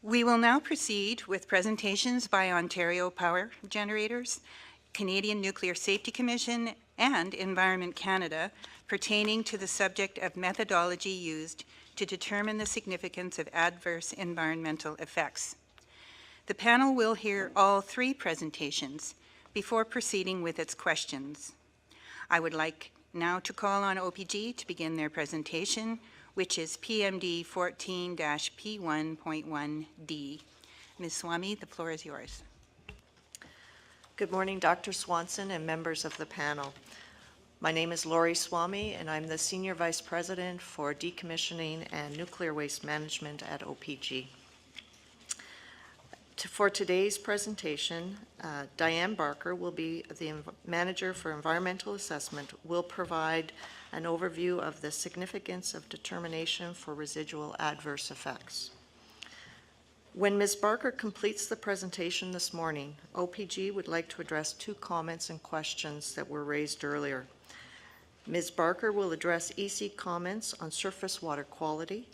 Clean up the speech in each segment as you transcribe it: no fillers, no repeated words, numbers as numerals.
We will now proceed with presentations by Ontario Power Generators, Canadian Nuclear Safety Commission, and Environment Canada pertaining to the subject of methodology used to determine the significance of adverse environmental effects. The panel will hear all three presentations before proceeding with its questions. I would like now to call on OPG to begin their presentation, which is PMD 14-P1.1D. Ms. Swamy, the floor is yours. Good morning, Dr. Swanson and members of the panel. My name is Laurie Swamy, and I'm the Senior Vice President for Decommissioning and Nuclear Waste Management at OPG. For today's presentation, Diane Barker will be the Manager for Environmental Assessment, will provide an overview of the significance of determination for residual adverse effects. When Ms. Barker completes the presentation this morning, OPG would like to address two comments and questions that were raised earlier. Ms. Barker will address EC comments on surface water quality,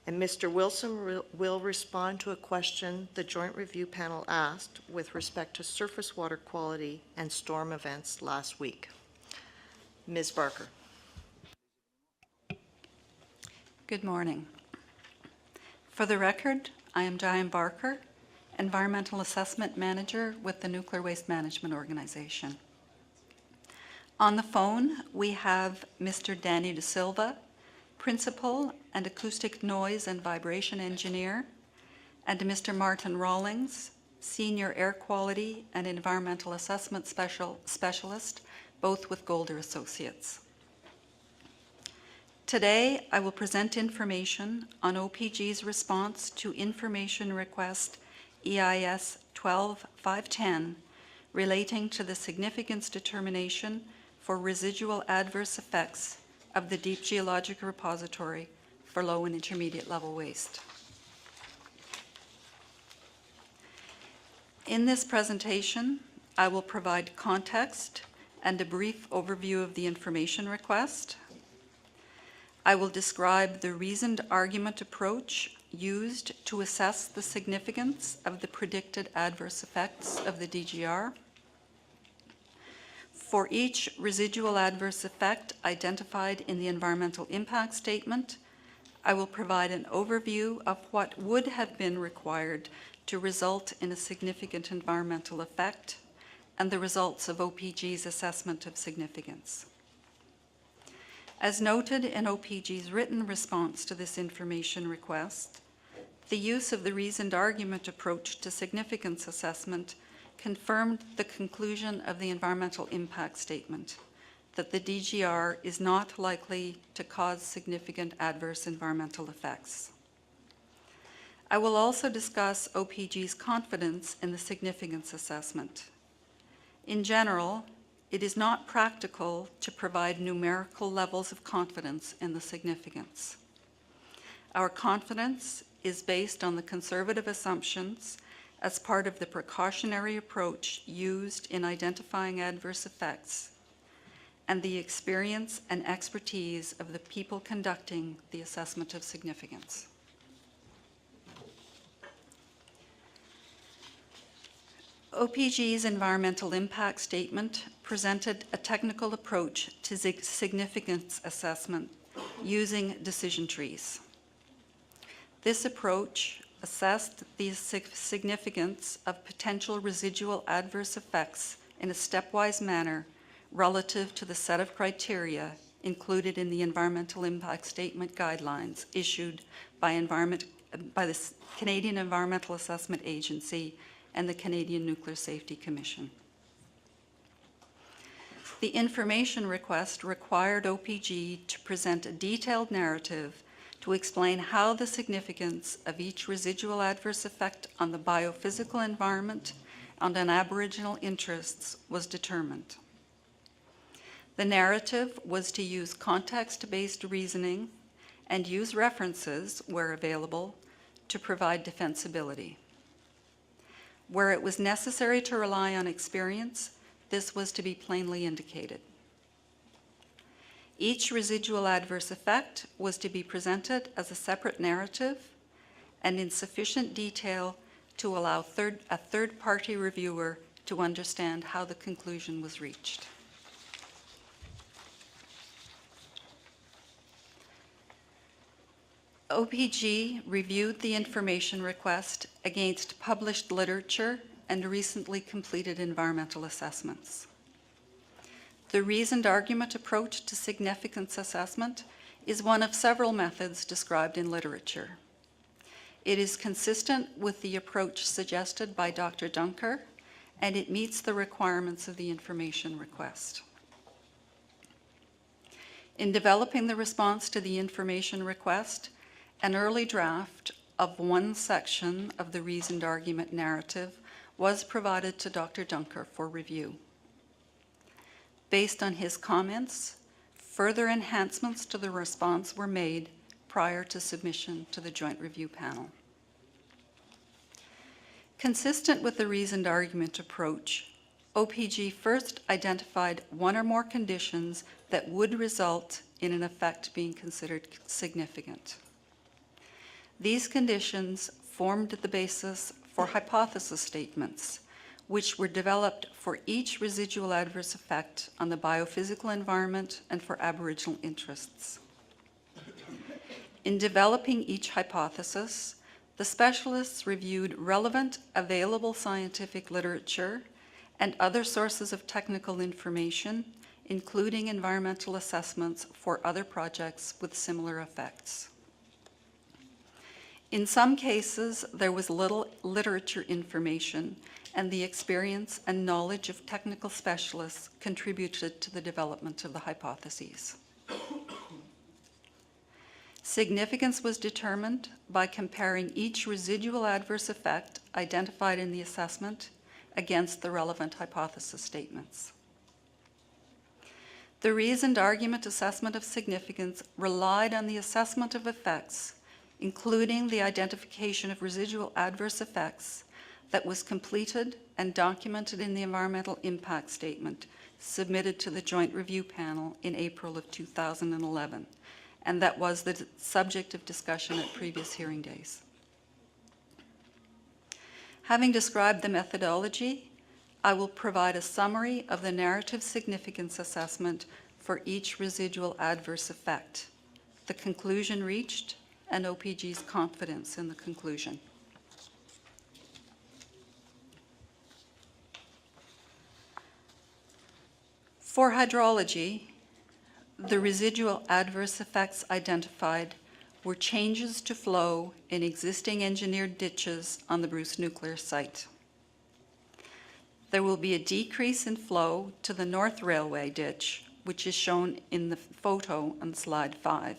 and Mr. Wilson will respond to a question the Joint Review Panel asked with respect to surface water quality and storm events last week. Ms. Barker. Good morning. For the record, I am Diane Barker, Environmental Assessment Manager with the Nuclear Waste Management Organization. On the phone, we have Mr. Danny De Silva, Principal and Acoustic Noise and Vibration Engineer, and Mr. Martin Rawlings, Senior Air Quality and Environmental Assessment Specialist, both with Golder Associates. Today, I will present information on OPG's response to Information Request EIS 12510 relating to the significance determination for residual adverse effects of the deep geologic repository for low and intermediate level waste. In this presentation, I will provide context and a brief overview of the information request. I will describe the reasoned argument approach used to assess the significance of the predicted adverse effects of the DGR. For each residual adverse effect identified in the environmental impact statement, I will provide an overview of what would have been required to result in a significant environmental effect and the results of OPG's assessment of significance. As noted in OPG's written response to this information request, the use of the reasoned argument approach to significance assessment confirmed the conclusion of the environmental impact statement that the DGR is not likely to cause significant adverse environmental effects. I will also discuss OPG's confidence in the significance assessment. In general, it is not practical to provide numerical levels of confidence in the significance. Our confidence is based on the conservative assumptions as part of the precautionary approach used in identifying adverse effects and the experience and expertise of the people conducting the assessment of significance. OPG's environmental impact statement presented a technical approach to significance assessment using decision trees. This approach assessed the significance of potential residual adverse effects in a stepwise manner relative to the set of criteria included in the environmental impact statement guidelines issued by the Canadian Environmental Assessment Agency and the Canadian Nuclear Safety Commission. The information request required OPG to present a detailed narrative to explain how the significance of each residual adverse effect on the biophysical environment and on Aboriginal interests was determined. The narrative was to use context-based reasoning and use references, where available, to provide defensibility. Where it was necessary to rely on experience, this was to be plainly indicated. Each residual adverse effect was to be presented as a separate narrative and in sufficient detail to allow a third-party reviewer to understand how the conclusion was reached. OPG reviewed the information request against published literature and recently completed environmental assessments. The reasoned argument approach to significance assessment is one of several methods described in literature. It is consistent with the approach suggested by Dr. Dunker, and it meets the requirements of the information request. In developing the response to the information request, an early draft of one section of the reasoned argument narrative was provided to Dr. Dunker for review. Based on his comments, further enhancements to the response were made prior to submission to the Joint Review Panel. Consistent with the reasoned argument approach, OPG first identified one or more conditions that would result in an effect being considered significant. These conditions formed the basis for hypothesis statements, which were developed for each residual adverse effect on the biophysical environment and for Aboriginal interests. In developing each hypothesis, the specialists reviewed relevant available scientific literature and other sources of technical information, including environmental assessments for other projects with similar effects. In some cases, there was little literature information, and the experience and knowledge of technical specialists contributed to the development of the hypotheses. Significance was determined by comparing each residual adverse effect identified in the assessment against the relevant hypothesis statements. The reasoned argument assessment of significance relied on the assessment of effects, including the identification of residual adverse effects, that was completed and documented in the environmental impact statement submitted to the Joint Review Panel in April of 2011, and that was the subject of discussion at previous hearing days. Having described the methodology, I will provide a summary of the narrative significance assessment for each residual adverse effect, the conclusion reached, and OPG's confidence in the conclusion. For hydrology, the residual adverse effects identified were changes to flow in existing engineered ditches on the Bruce nuclear site. There will be a decrease in flow to the North Railway ditch, which is shown in the photo on slide 5.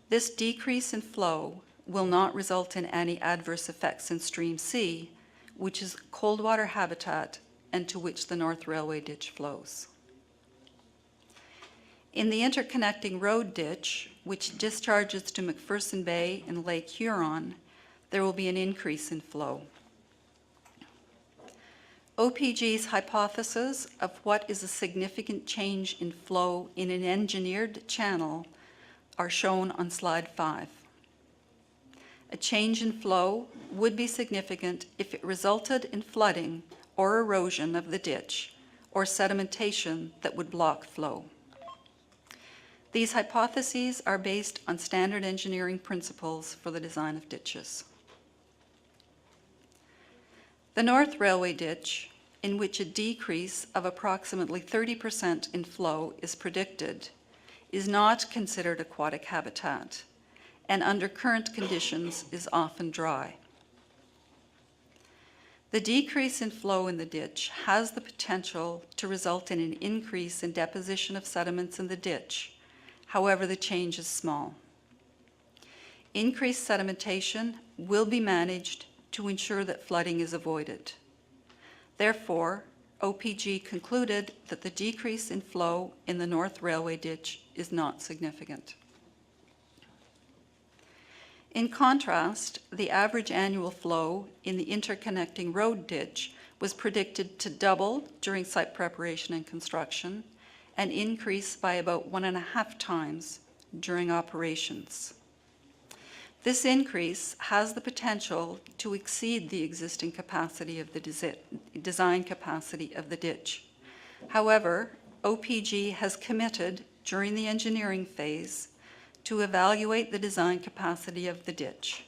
This decrease in flow will not result in any adverse effects in Stream C, which is cold water habitat and to which the North Railway ditch flows. In the interconnecting road ditch, which discharges to McPherson Bay and Lake Huron, there will be an increase in flow. OPG's hypothesis of what is a significant change in flow in an engineered channel are shown on slide 5. A change in flow would be significant if it resulted in flooding or erosion of the ditch or sedimentation that would block flow. These hypotheses are based on standard engineering principles for the design of ditches. The North Railway ditch, in which a decrease of approximately 30% in flow is predicted, is not considered aquatic habitat, and under current conditions is often dry. The decrease in flow in the ditch has the potential to result in an increase in deposition of sediments in the ditch. However, the change is small. Increased sedimentation will be managed to ensure that flooding is avoided. Therefore, OPG concluded that the decrease in flow in the North Railway ditch is not significant. In contrast, the average annual flow in the interconnecting road ditch was predicted to double during site preparation and construction and increase by about 1.5 times during operations. This increase has the potential to exceed the existing capacity of the design capacity of the ditch. However, OPG has committed during the engineering phase to evaluate the design capacity of the ditch.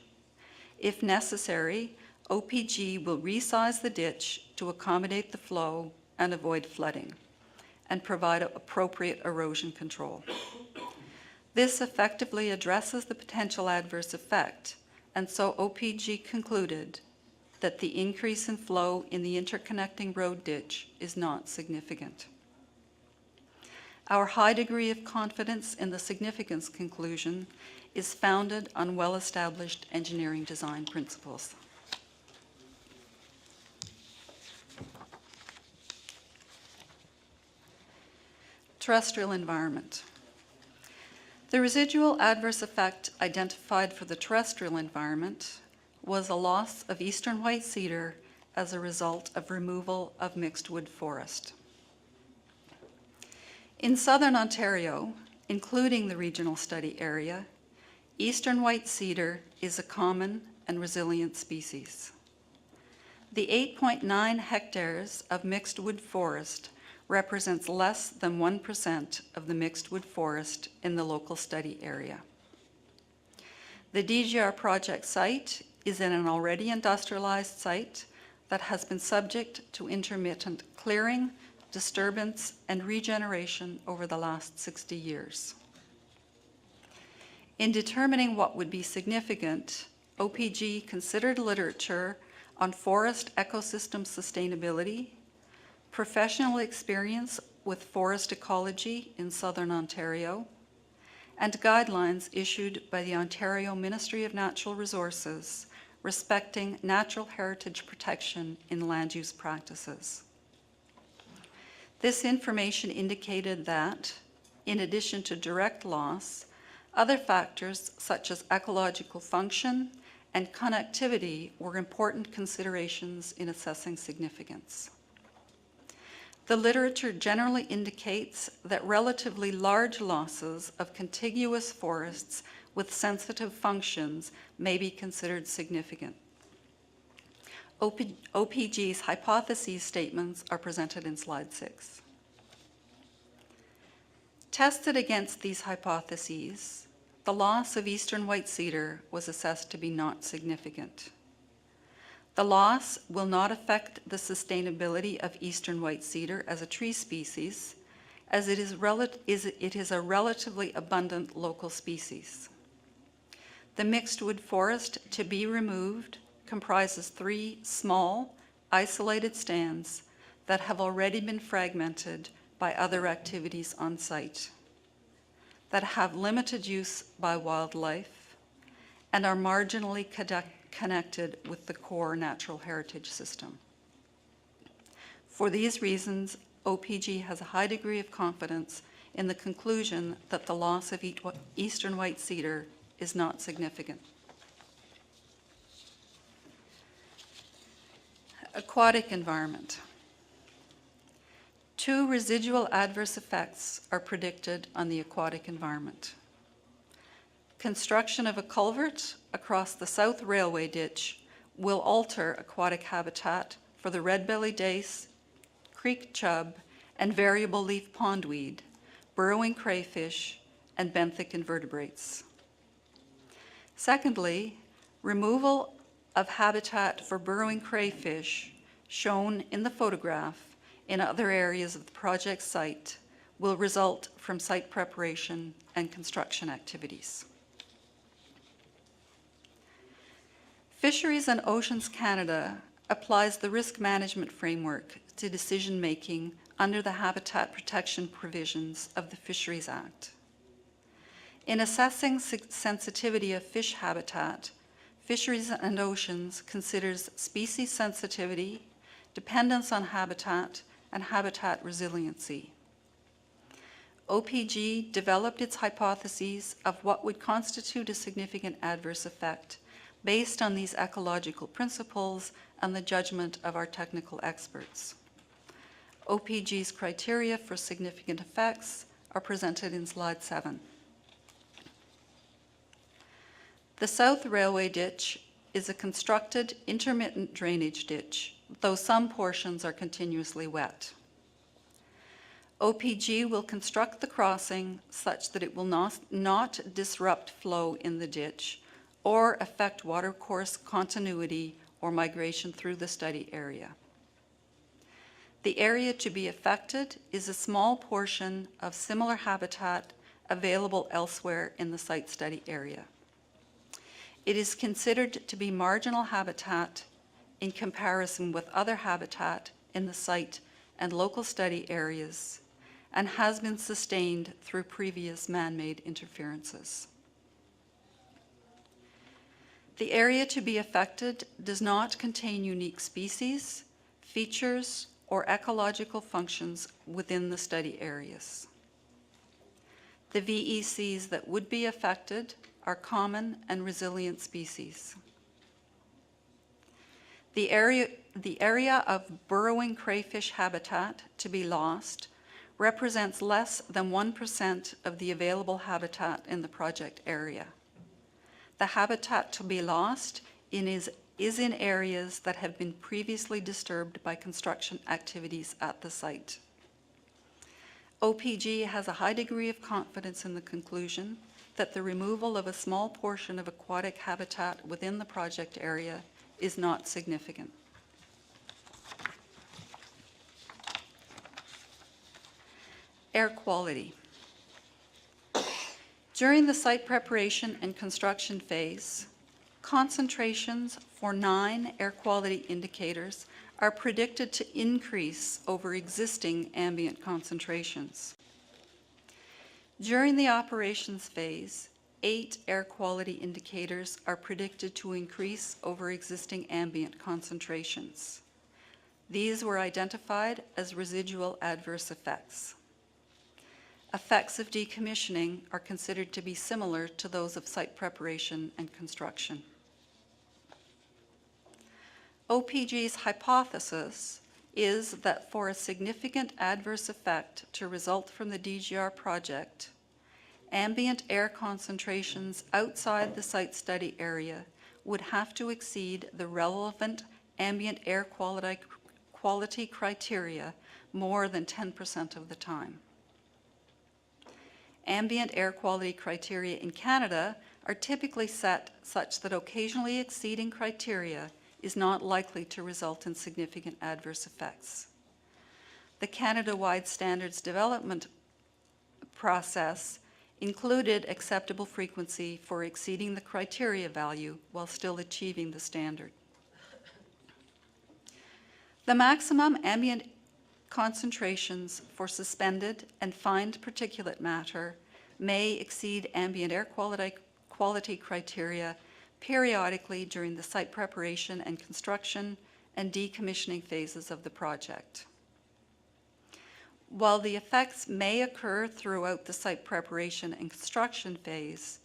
If necessary, OPG will resize the ditch to accommodate the flow and avoid flooding, and provide appropriate erosion control. This effectively addresses the potential adverse effect, and so OPG concluded that the increase in flow in the interconnecting road ditch is not significant. Our high degree of confidence in the significance conclusion is founded on well-established engineering design principles. Terrestrial environment. The residual adverse effect identified for the terrestrial environment was a loss of eastern white cedar as a result of removal of mixed wood forest. In southern Ontario, including the regional study area, eastern white cedar is a common and resilient species. The 8.9 hectares of mixed wood forest represents less than 1% of the mixed wood forest in the local study area. The DGR project site is in an already industrialized site that has been subject to intermittent clearing, disturbance, and regeneration over the last 60 years. In determining what would be significant, OPG considered literature on forest ecosystem sustainability, professional experience with forest ecology in southern Ontario, and guidelines issued by the Ontario Ministry of Natural Resources respecting natural heritage protection in land use practices. This information indicated that, in addition to direct loss, other factors such as ecological function and connectivity were important considerations in assessing significance. The literature generally indicates that relatively large losses of contiguous forests with sensitive functions may be considered significant. OPG's hypotheses statements are presented in slide 6. Tested against these hypotheses, the loss of eastern white cedar was assessed to be not significant. The loss will not affect the sustainability of eastern white cedar as a tree species, as it is a relatively abundant local species. The mixed wood forest to be removed comprises 3 small, isolated stands that have already been fragmented by other activities on site, that have limited use by wildlife, and are marginally connected with the core natural heritage system. For these reasons, OPG has a high degree of confidence in the conclusion that the loss of eastern white cedar is not significant. Aquatic environment. 2 residual adverse effects are predicted on the aquatic environment. Construction of a culvert across the South Railway ditch will alter aquatic habitat for the red-belly dace, creek chub, and variable leaf pondweed, burrowing crayfish, and benthic invertebrates. Secondly, removal of habitat for burrowing crayfish, shown in the photograph, in other areas of the project site will result from site preparation and construction activities. Fisheries and Oceans Canada applies the risk management framework to decision-making under the habitat protection provisions of the Fisheries Act. In assessing sensitivity of fish habitat, Fisheries and Oceans considers species sensitivity, dependence on habitat, and habitat resiliency. OPG developed its hypotheses of what would constitute a significant adverse effect based on these ecological principles and the judgment of our technical experts. OPG's criteria for significant effects are presented in slide 7. The South Railway Ditch is a constructed intermittent drainage ditch, though some portions are continuously wet. OPG will construct the crossing such that it will not disrupt flow in the ditch or affect watercourse continuity or migration through the study area. The area to be affected is a small portion of similar habitat available elsewhere in the site study area. It is considered to be marginal habitat in comparison with other habitat in the site and local study areas, and has been sustained through previous man-made interferences. The area to be affected does not contain unique species, features, or ecological functions within the study areas. The VECs that would be affected are common and resilient species. The area of burrowing crayfish habitat to be lost represents less than 1% of the available habitat in the project area. The habitat to be lost is in areas that have been previously disturbed by construction activities at the site. OPG has a high degree of confidence in the conclusion that the removal of a small portion of aquatic habitat within the project area is not significant. Air quality. During the site preparation and construction phase, concentrations for 9 air quality indicators are predicted to increase over existing ambient concentrations. During the operations phase, 8 air quality indicators are predicted to increase over existing ambient concentrations. These were identified as residual adverse effects. Effects of decommissioning are considered to be similar to those of site preparation and construction. OPG's hypothesis is that for a significant adverse effect to result from the DGR project, ambient air concentrations outside the site study area would have to exceed the relevant ambient air quality criteria more than 10% of the time. Ambient air quality criteria in Canada are typically set such that occasionally exceeding criteria is not likely to result in significant adverse effects. The Canada-wide standards development process included acceptable frequency for exceeding the criteria value while still achieving the standard. The maximum ambient concentrations for suspended and fined particulate matter may exceed ambient air quality criteria periodically during the site preparation and construction and decommissioning phases of the project. While the effects may occur throughout the site preparation and construction phase,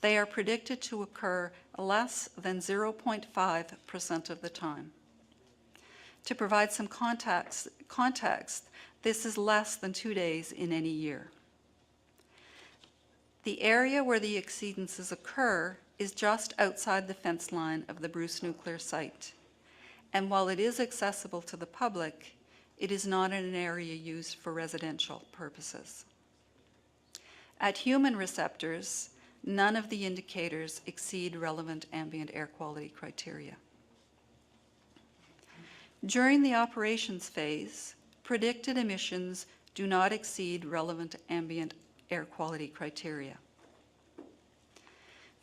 they are predicted to occur less than 0.5% of the time. To provide some context, this is less than 2 days in any year. The area where the exceedances occur is just outside the fence line of the Bruce nuclear site, and while it is accessible to the public, it is not in an area used for residential purposes. At human receptors, none of the indicators exceed relevant ambient air quality criteria. During the operations phase, predicted emissions do not exceed relevant ambient air quality criteria.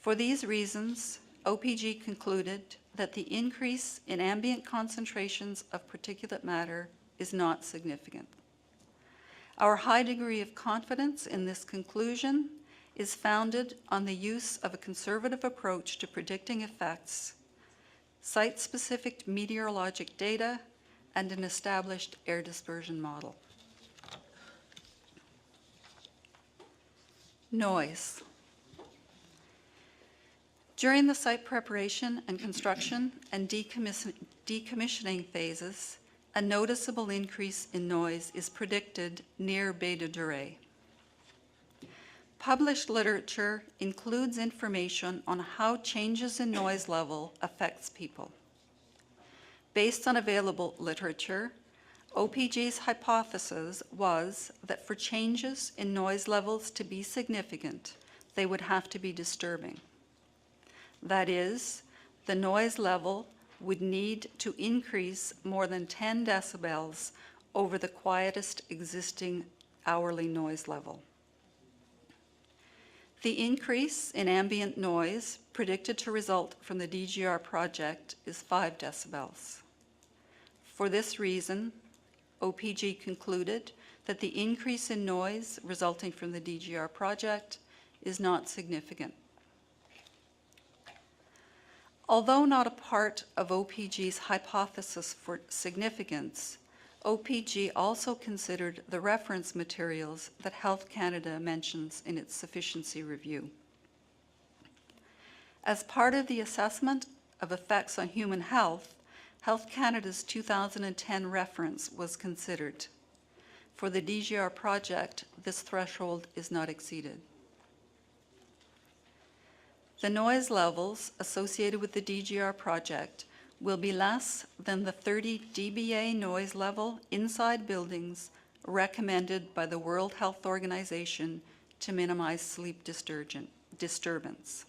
For these reasons, OPG concluded that the increase in ambient concentrations of particulate matter is not significant. Our high degree of confidence in this conclusion is founded on the use of a conservative approach to predicting effects, site-specific meteorologic data, and an established air dispersion model. Noise. During the site preparation and construction and decommissioning phases, a noticeable increase in noise is predicted near Baie de Duray. Published literature includes information on how changes in noise level affects people. Based on available literature, OPG's hypothesis was that for changes in noise levels to be significant, they would have to be disturbing. That is, the noise level would need to increase more than 10 decibels over the quietest existing hourly noise level. The increase in ambient noise predicted to result from the DGR project is 5 decibels. For this reason, OPG concluded that the increase in noise resulting from the DGR project is not significant. Although not a part of OPG's hypothesis for significance, OPG also considered the reference materials that Health Canada mentions in its sufficiency review. As part of the assessment of effects on human health, Health Canada's 2010 reference was considered. For the DGR project, this threshold is not exceeded. The noise levels associated with the DGR project will be less than the 30 dBA noise level inside buildings recommended by the World Health Organization to minimize sleep disturbance.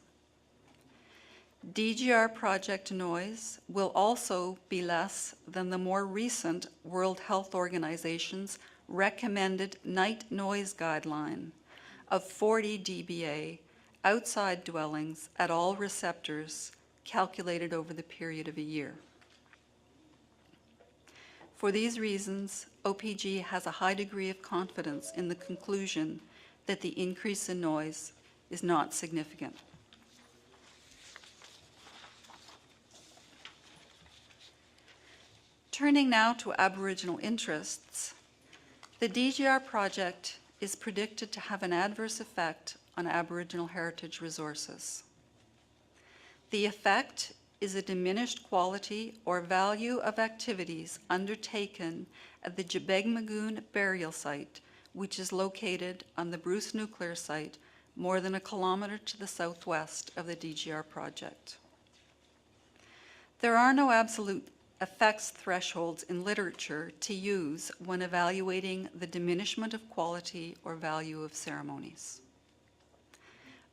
DGR project noise will also be less than the more recent World Health Organization's recommended night noise guideline of 40 dBA outside dwellings at all receptors calculated over the period of a year. For these reasons, OPG has a high degree of confidence in the conclusion that the increase in noise is not significant. Turning now to Aboriginal interests, the DGR project is predicted to have an adverse effect on Aboriginal heritage resources. The effect is a diminished quality or value of activities undertaken at the Jebegmagoon burial site, which is located on the Bruce nuclear site more than a kilometer to the southwest of the DGR project. There are no absolute effects thresholds in literature to use when evaluating the diminishment of quality or value of ceremonies.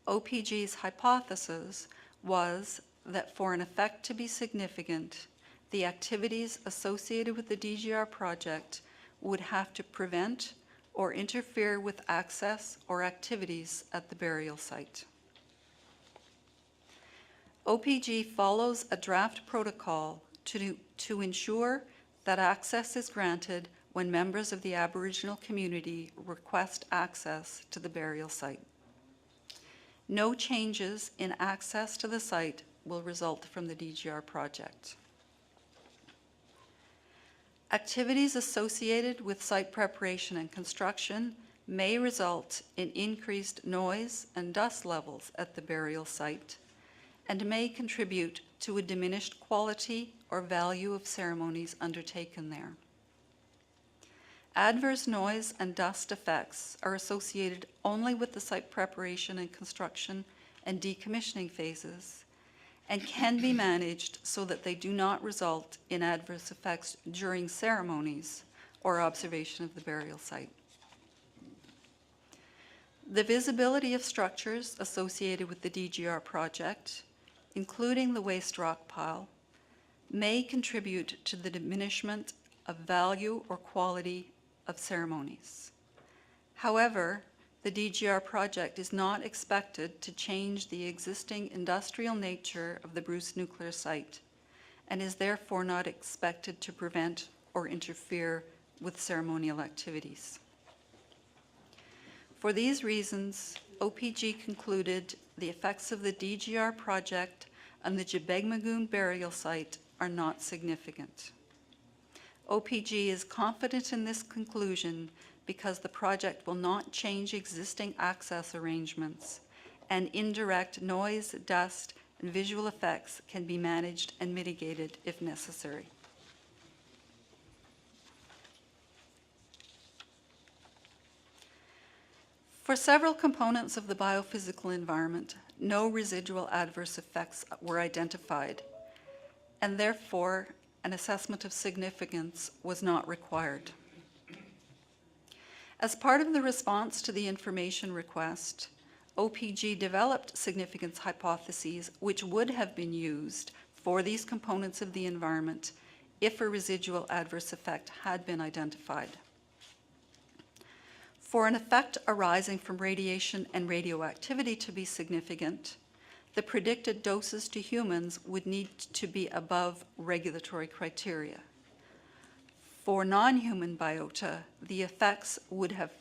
OPG's hypothesis was that for an effect to be significant, the activities associated with the DGR project would have to prevent or interfere with access or activities at the burial site. OPG follows a draft protocol to ensure that access is granted when members of the Aboriginal community request access to the burial site. No changes in access to the site will result from the DGR project. Activities associated with site preparation and construction may result in increased noise and dust levels at the burial site and may contribute to a diminished quality or value of ceremonies undertaken there. Adverse noise and dust effects are associated only with the site preparation and construction and decommissioning phases and can be managed so that they do not result in adverse effects during ceremonies or observation of the burial site. The visibility of structures associated with the DGR project, including the waste rock pile, may contribute to the diminishment of value or quality of ceremonies. However, the DGR project is not expected to change the existing industrial nature of the Bruce nuclear site and is therefore not expected to prevent or interfere with ceremonial activities. For these reasons, OPG concluded the effects of the DGR project on the Jebegmagoon burial site are not significant. OPG is confident in this conclusion because the project will not change existing access arrangements, and indirect noise, dust, and visual effects can be managed and mitigated if necessary. For several components of the biophysical environment, no residual adverse effects were identified, and therefore an assessment of significance was not required. As part of the response to the information request, OPG developed significance hypotheses which would have been used for these components of the environment if a residual adverse effect had been identified. For an effect arising from radiation and radioactivity to be significant, the predicted doses to humans would need to be above regulatory criteria. For non-human biota, the effects would have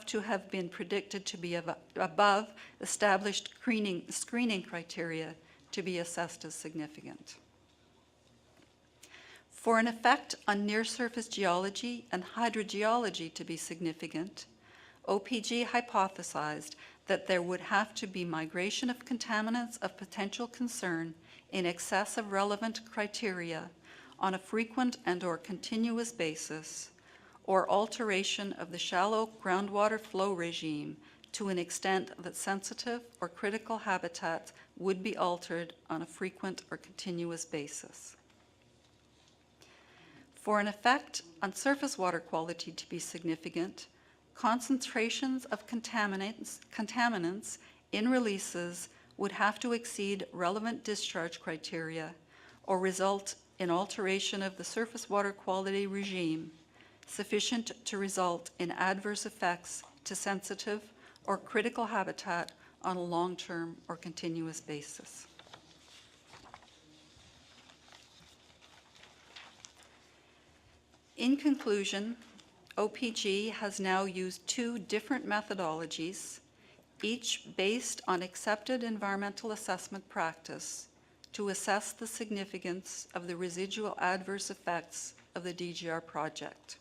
to have been predicted to be above established screening criteria to be assessed as significant. For an effect on near-surface geology and hydrogeology to be significant, OPG hypothesized that there would have to be migration of contaminants of potential concern in excess of relevant criteria on a frequent and/or continuous basis, or alteration of the shallow groundwater flow regime to an extent that sensitive or critical habitats would be altered on a frequent or continuous basis. For an effect on surface water quality to be significant, concentrations of contaminants in releases would have to exceed relevant discharge criteria or result in alteration of the surface water quality regime sufficient to result in adverse effects to sensitive or critical habitat on a long-term or continuous basis. In conclusion, OPG has now used two different methodologies, each based on accepted environmental assessment practice, to assess the significance of the residual adverse effects of the DGR project.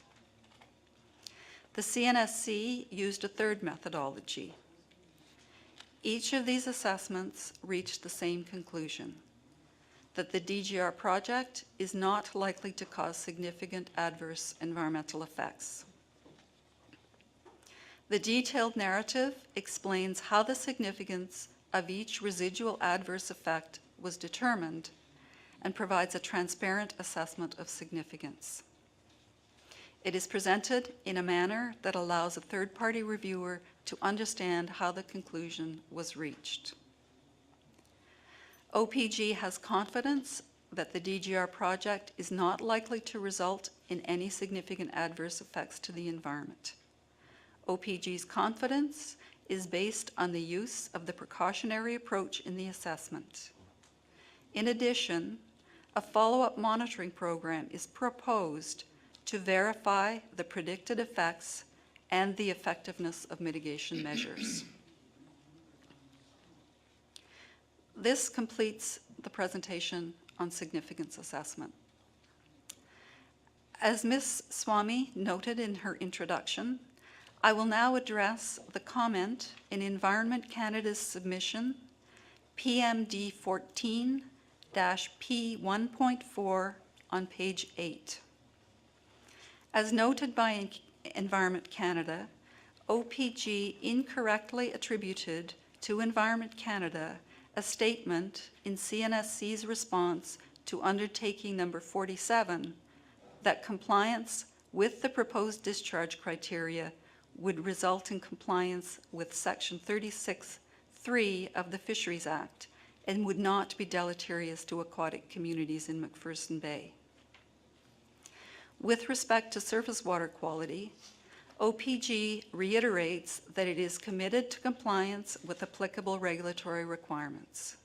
The CNSC used a third methodology. Each of these assessments reached the same conclusion, that the DGR project is not likely to cause significant adverse environmental effects. The detailed narrative explains how the significance of each residual adverse effect was determined and provides a transparent assessment of significance. It is presented in a manner that allows a third-party reviewer to understand how the conclusion was reached. OPG has confidence that the DGR project is not likely to result in any significant adverse effects to the environment. OPG's confidence is based on the use of the precautionary approach in the assessment. In addition, a follow-up monitoring program is proposed to verify the predicted effects and the effectiveness of mitigation measures. This completes the presentation on significance assessment. As Ms. Swamy noted in her introduction, I will now address the comment in Environment Canada's submission PMD 14-P1.4 on page 8. As noted by Environment Canada, OPG incorrectly attributed to Environment Canada a statement in CNSC's response to undertaking number 47 that compliance with the proposed discharge criteria would result in compliance with Section 36(3) of the Fisheries Act and would not be deleterious to aquatic communities in McPherson Bay. With respect to surface water quality, OPG reiterates that it is committed to compliance with applicable regulatory requirements.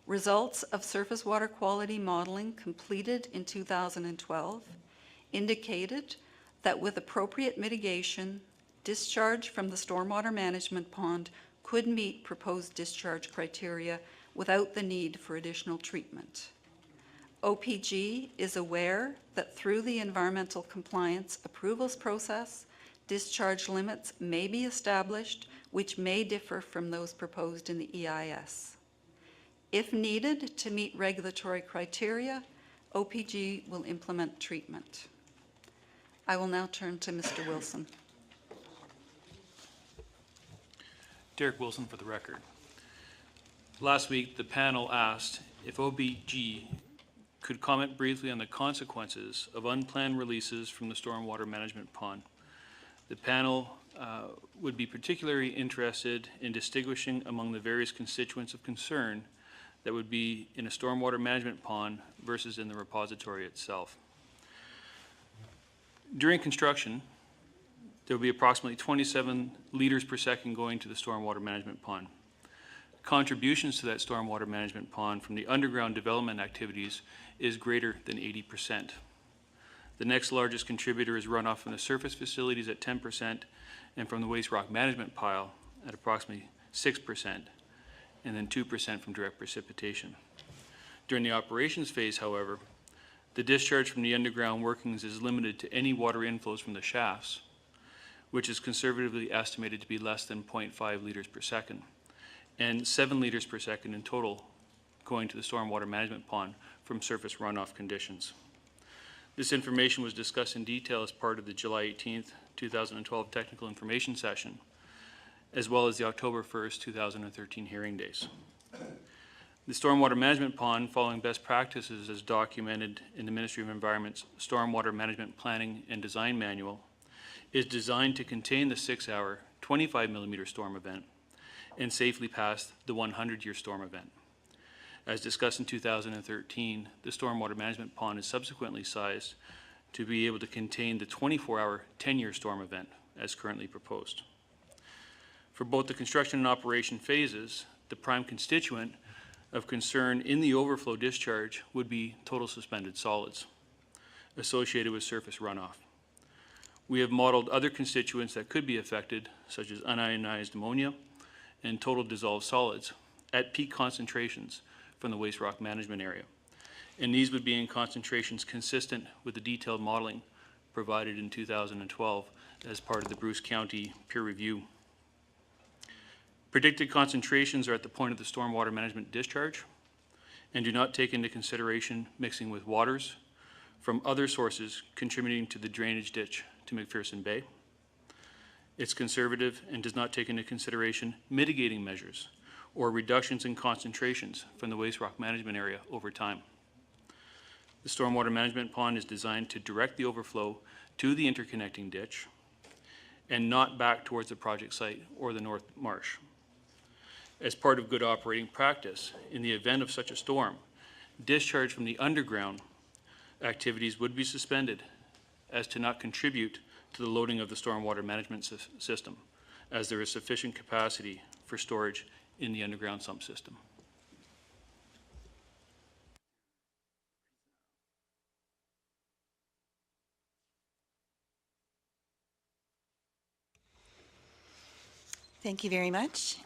Results of surface water quality modeling completed in 2012 indicated that with appropriate mitigation, discharge from the stormwater management pond could meet proposed discharge criteria without the need for additional treatment. OPG is aware that through the environmental compliance approvals process, discharge limits may be established which may differ from those proposed in the EIS. If needed to meet regulatory criteria, OPG will implement treatment. I will now turn to Mr. Wilson. Derek Wilson for the record. Last week, the panel asked if OPG could comment briefly on the consequences of unplanned releases from the stormwater management pond. The panel would be particularly interested in distinguishing among the various constituents of concern that would be in a stormwater management pond versus in the repository itself. During construction, there will be approximately 27 liters per second going to the stormwater management pond. Contributions to that stormwater management pond from the underground development activities is greater than 80%. The next largest contributor is runoff from the surface facilities at 10% and from the waste rock management pile at approximately 6%, and then 2% from direct precipitation. During the operations phase, however, the discharge from the underground workings is limited to any water inflows from the shafts, which is conservatively estimated to be less than 0.5 liters per second, and 7 liters per second in total going to the stormwater management pond from surface runoff conditions. This information was discussed in detail as part of the July 18th, 2012 technical information session, as well as the October 1st, 2013 hearing days. The stormwater management pond, following best practices as documented in the Ministry of Environment's Stormwater Management Planning and Design Manual, is designed to contain the 6-hour, 25-millimeter storm event and safely pass the 100-year storm event. As discussed in 2013, the stormwater management pond is subsequently sized to be able to contain the 24-hour, 10-year storm event as currently proposed. For both the construction and operation phases, the prime constituent of concern in the overflow discharge would be total suspended solids associated with surface runoff. We have modeled other constituents that could be affected, such as unionized ammonia and total dissolved solids at peak concentrations from the waste rock management area. And these would be in concentrations consistent with the detailed modeling provided in 2012 as part of the Bruce County peer review. Predicted concentrations are at the point of the stormwater management discharge and do not take into consideration mixing with waters from other sources contributing to the drainage ditch to McPherson Bay. It's conservative and does not take into consideration mitigating measures or reductions in concentrations from the waste rock management area over time. The stormwater management pond is designed to direct the overflow to the interconnecting ditch and not back towards the project site or the North Marsh. As part of good operating practice, in the event of such a storm, discharge from the underground activities would be suspended as to not contribute to the loading of the stormwater management system, as there is sufficient capacity for storage in the underground sump system. Thank you very much.